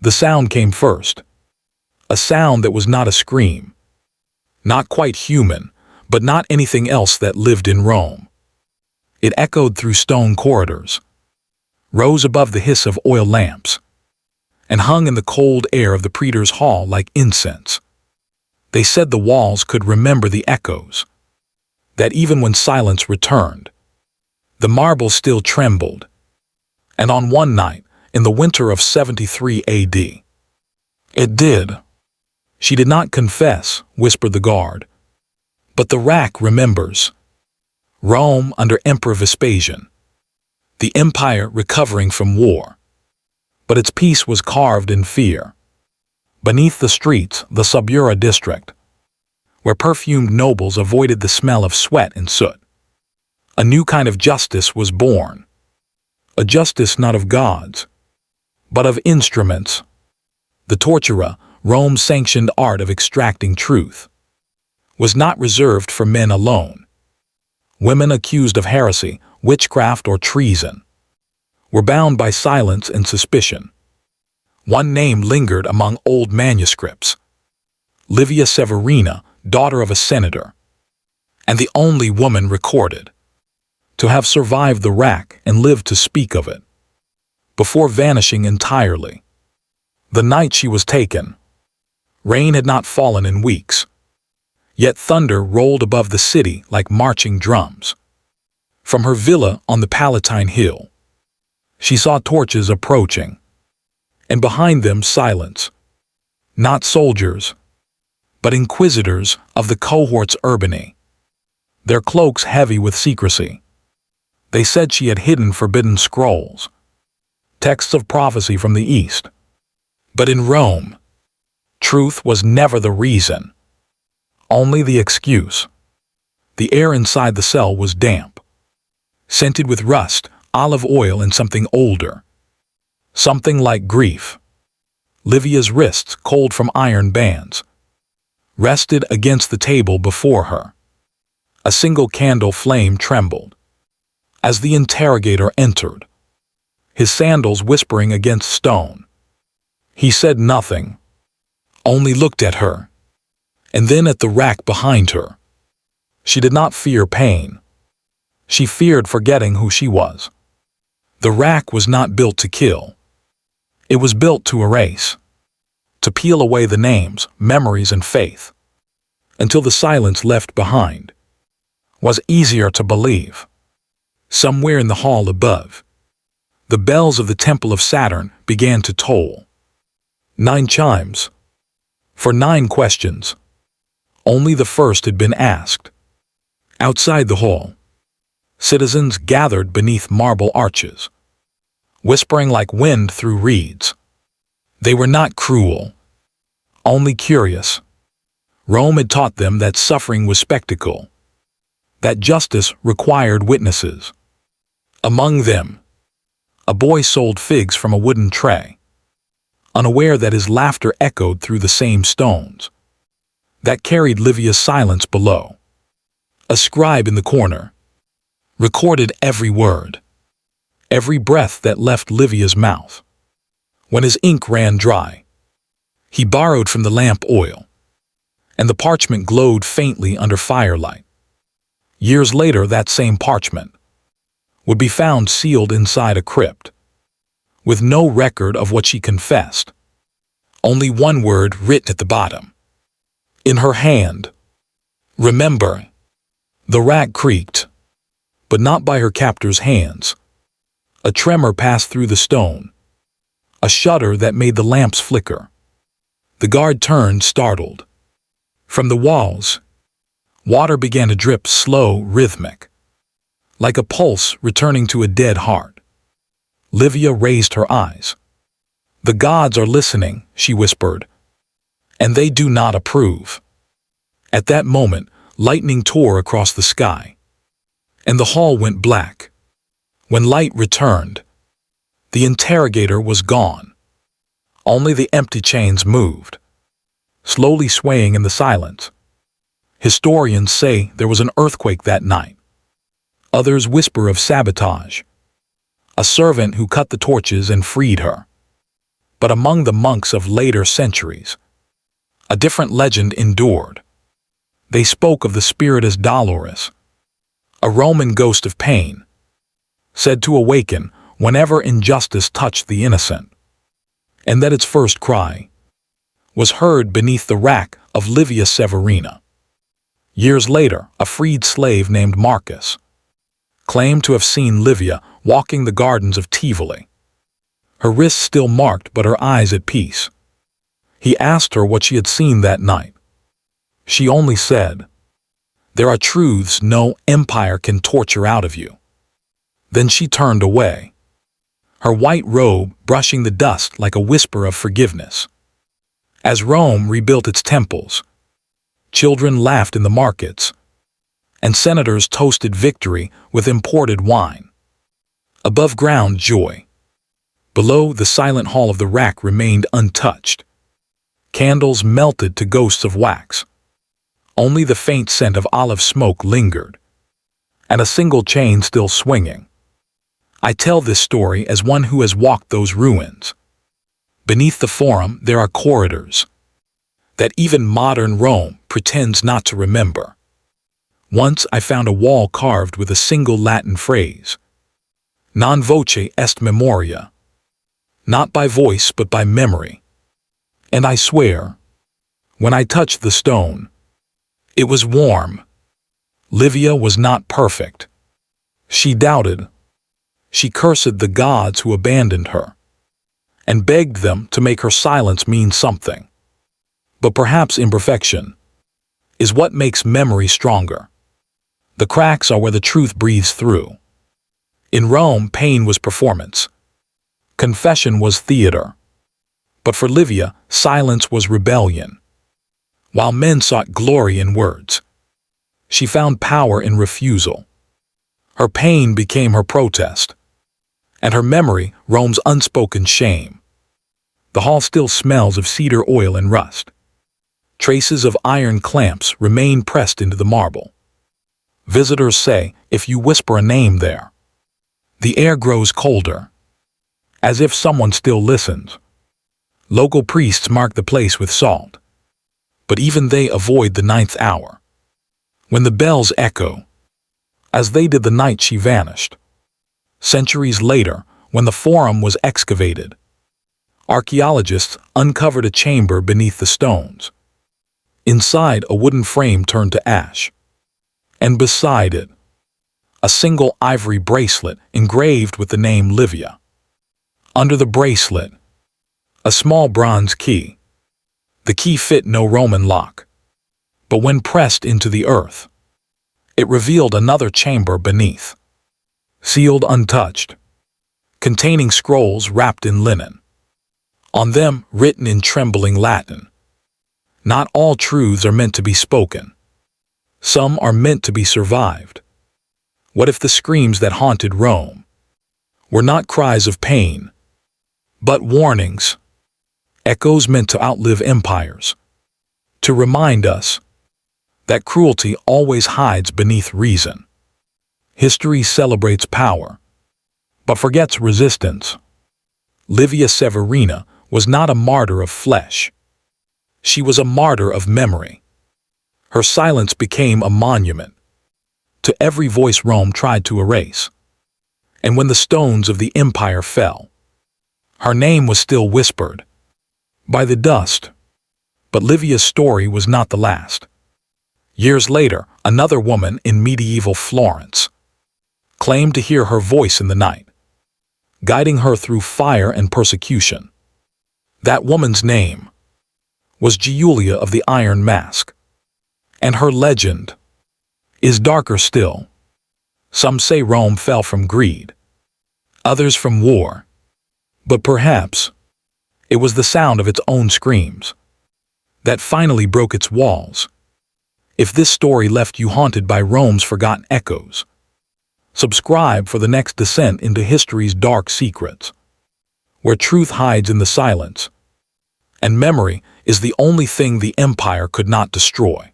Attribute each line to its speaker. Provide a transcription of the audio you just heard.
Speaker 1: The sound came first. A sound that was not a scream. Not quite human, but not anything else that lived in Rome. It echoed through stone corridors, rose above the hiss of oil lamps, and hung in the cold air of the praetor's hall like incense. They said the walls could remember the echoes, that even when silence returned, the marble still trembled. And on one night, in the winter of 73 AD, it did. She did not confess, whispered the guard. But the rack remembers. Rome under Emperor Vespasian. The empire recovering from war. But its peace was carved in fear. Beneath the streets, the Subura district, where perfumed nobles avoided the smell of sweat and soot. A new kind of justice was born. A justice not of gods, but of instruments. The tortura, Rome's sanctioned art of extracting truth, was not reserved for men alone. Women accused of heresy, witchcraft, or treason were bound by silence and suspicion. One name lingered among old manuscripts: Livia Severina, daughter of a senator, and the only woman recorded to have survived the rack and lived to speak of it, before vanishing entirely. The night she was taken, rain had not fallen in weeks, yet thunder rolled above the city like marching drums. From her villa on the Palatine Hill, she saw torches approaching, and behind them silence. Not soldiers, but inquisitors of the cohorts urbanae, their cloaks heavy with secrecy. They said she had hidden forbidden scrolls, texts of prophecy from the East. But in Rome, truth was never the reason, only the excuse. The air inside the cell was damp, scented with rust, olive oil, and something older. Something like grief. Livia's wrists, cold from iron bands, rested against the table before her. A single candle flame trembled as the interrogator entered, his sandals whispering against stone. He said nothing, only looked at her, and then at the rack behind her. She did not fear pain. She feared forgetting who she was. The rack was not built to kill. It was built to erase, to peel away the names, memories, and faith, until the silence left behind was easier to believe. Somewhere in the hall above, the bells of the Temple of Saturn began to toll. 9 chimes. For 9 questions. Only the first had been asked. Outside the hall, citizens gathered beneath marble arches, whispering like wind through reeds. They were not cruel, only curious. Rome had taught them that suffering was spectacle, that justice required witnesses. Among them, a boy sold figs from a wooden tray, unaware that his laughter echoed through the same stones that carried Livia's silence below. A scribe in the corner recorded every word, every breath that left Livia's mouth. When his ink ran dry, he borrowed from the lamp oil, and the parchment glowed faintly under firelight. Years later, that same parchment would be found sealed inside a crypt, with no record of what she confessed, only one word written at the bottom. In her hand, remember. The rack creaked, but not by her captor's hands. A tremor passed through the stone, a shudder that made the lamps flicker. The guard turned, startled. From the walls, water began to drip, slow, rhythmic, like a pulse returning to a dead heart. Livia raised her eyes. "The gods are listening," she whispered, "and they do not approve." At that moment, lightning tore across the sky, and the hall went black. When light returned, the interrogator was gone. Only the empty chains moved, slowly swaying in the silence. Historians say there was an earthquake that night. Others whisper of sabotage, a servant who cut the torches and freed her. But among the monks of later centuries, a different legend endured. They spoke of the spiritus doloris, a Roman ghost of pain, said to awaken whenever injustice touched the innocent, and that its first cry was heard beneath the rack of Livia Severina. Years later, a freed slave named Marcus claimed to have seen Livia walking the gardens of Tivoli, her wrists still marked but her eyes at peace. He asked her what she had seen that night. She only said, "There are truths no empire can torture out of you." Then she turned away, her white robe brushing the dust like a whisper of forgiveness. As Rome rebuilt its temples, children laughed in the markets, and senators toasted victory with imported wine. Above ground joy, below the silent hall of the rack remained untouched. Candles melted to ghosts of wax. Only the faint scent of olive smoke lingered, and a single chain still swinging. I tell this story as one who has walked those ruins. Beneath the Forum there are corridors that even modern Rome pretends not to remember. Once I found a wall carved with a single Latin phrase, "Non voce est memoria," not by voice but by memory. And I swear, when I touched the stone, it was warm. Livia was not perfect. She doubted. She cursed the gods who abandoned her, and begged them to make her silence mean something. But perhaps imperfection is what makes memory stronger. The cracks are where the truth breathes through. In Rome, pain was performance. Confession was theater. But for Livia, silence was rebellion. While men sought glory in words, she found power in refusal. Her pain became her protest, and her memory Rome's unspoken shame. The hall still smells of cedar oil and rust. Traces of iron clamps remain pressed into the marble. Visitors say if you whisper a name there, the air grows colder, as if someone still listens. Local priests mark the place with salt, but even they avoid the 9th hour, when the bells echo, as they did the night she vanished. Centuries later, when the Forum was excavated, archaeologists uncovered a chamber beneath the stones. Inside, a wooden frame turned to ash, and beside it, a single ivory bracelet engraved with the name Livia. Under the bracelet, a small bronze key. The key fit no Roman lock, but when pressed into the earth, it revealed another chamber beneath, sealed untouched, containing scrolls wrapped in linen. On them, written in trembling Latin, "Not all truths are meant to be spoken. Some are meant to be survived." What if the screams that haunted Rome were not cries of pain, but warnings, echoes meant to outlive empires, to remind us that cruelty always hides beneath reason? History celebrates power, but forgets resistance. Livia Severina was not a martyr of flesh. She was a martyr of memory. Her silence became a monument to every voice Rome tried to erase. And when the stones of the empire fell, her name was still whispered by the dust. But Livia's story was not the last. Years later, another woman in medieval Florence claimed to hear her voice in the night, guiding her through fire and persecution. That woman's name was Giulia of the Iron Mask, and her legend is darker still. Some say Rome fell from greed, others from war, but perhaps it was the sound of its own screams that finally broke its walls. If this story left you haunted by Rome's forgotten echoes, subscribe for the next descent into history's dark secrets, where truth hides in the silence, and memory is the only thing the empire could not destroy.